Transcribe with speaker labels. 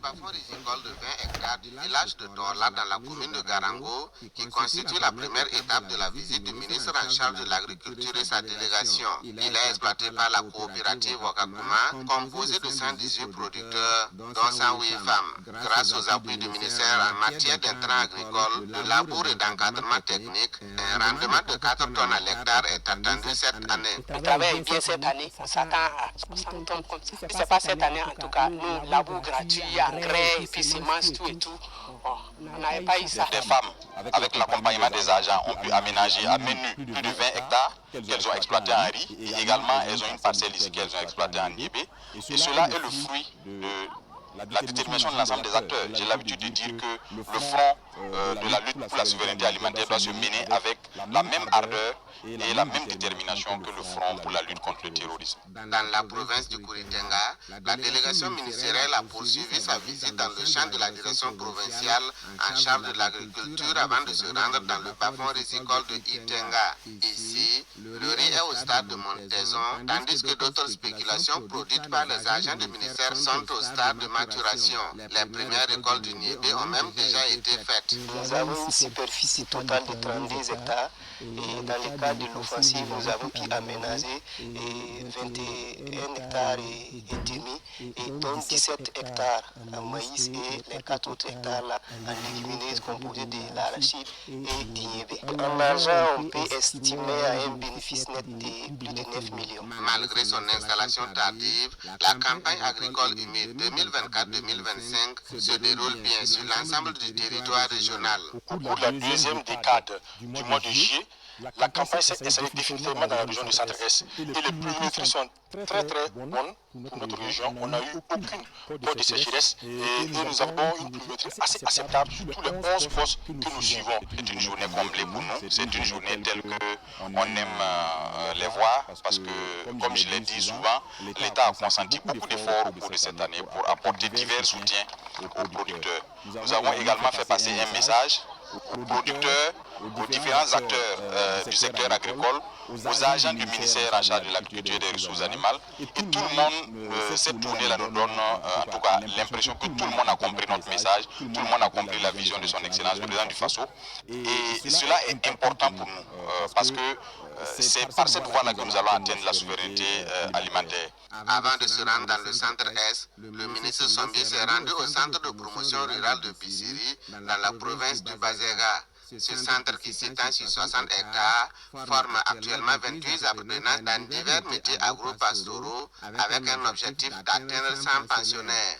Speaker 1: bas-fond rizicole de 20 hectares du village de Torla dans la commune de Garango, qui constitue la première étape de la visite du ministre en charge de l'agriculture et sa délégation. Il est exploité par la coopérative Wakakuma, composée de 118 producteurs, dont 108 femmes. Grâce aux appuis du ministère en matière d'intrants agricoles, de labour et d'encadrement technique, un rendement de 4 tonnes à l'hectare est attendu cette année.
Speaker 2: Le travail est bien cette année, on s'attend à 60 tonnes comme ça. Ce n'est pas cette année en tout cas, nous, labour gratuit, engrais, et puis semences, tout et tout. Bon, on n'avait pas eu ça.
Speaker 3: Des femmes, avec l'accompagnement des agents, ont pu aménager à menu plus de 20 hectares qu'elles ont exploité en riz et également elles ont une parcelle ici qu'elles ont exploitée en niébé. Et cela est le fruit de la détermination de l'ensemble des acteurs. J'ai l'habitude de dire que le front de la lutte pour la souveraineté alimentaire doit se mener avec la même ardeur et la même détermination que le front pour la lutte contre le terrorisme.
Speaker 1: Dans la province du Kouritenga, la délégation ministérielle a poursuivi sa visite dans le champ de la direction provinciale en charge de l'agriculture avant de se rendre dans le bas-fond rizicole de Itenga. Ici, le riz est au stade de montaison, tandis que d'autres spéculations produites par les agents du ministère sont au stade de maturation. Les premières récoltes du niébé ont même déjà été faites.
Speaker 2: Nous avons une superficie totale de 32 hectares et dans le cadre de l'offensive, nous avons pu aménager 21 hectares et demi et dont 17 hectares en maïs et les 4 autres hectares là, en légumineuses composées de l'arachide et du niébé. En argent, on peut estimer à un bénéfice net de plus de 9 millions.
Speaker 1: Malgré son installation tardive, la campagne agricole humide 2024-2025 se déroule bien sur l'ensemble du territoire régional.
Speaker 4: Au cours de la deuxième décade du mois de juillet, la campagne s'est installée définitivement dans la région du Centre-Est. Et les pluviométries sont très bonnes pour notre région. On n'a eu aucune peur de sécheresse et nous avons une pluviométrie assez acceptable sur tous les 11 postes que nous suivons.
Speaker 3: C'est une journée comblée pour nous. C'est une journée telle qu'on aime les voir parce que, comme je l'ai dit souvent, l'État a consenti beaucoup d'efforts au cours de cette année pour apporter divers soutiens aux producteurs. Nous avons également fait passer un message aux producteurs, aux différents acteurs du secteur agricole, aux agents du ministère en charge de l'agriculture et des ressources animales. Et tout le monde, cette tournée-là nous donne en tout cas l'impression que tout le monde a compris notre message, tout le monde a compris la vision de son excellence, le président du FASO. Et cela est important pour nous parce que c'est par cette voie-là que nous allons atteindre la souveraineté alimentaire.
Speaker 1: Avant de se rendre dans le centre-Est, le ministre Sombier s'est rendu au centre de promotion rurale de Bissiri, dans la province du Bazéga. Ce centre qui s'étend sur 60 hectares forme actuellement 28 apprenants dans divers métiers agro-pastoraux avec un objectif d'atteindre 100 pensionnaires.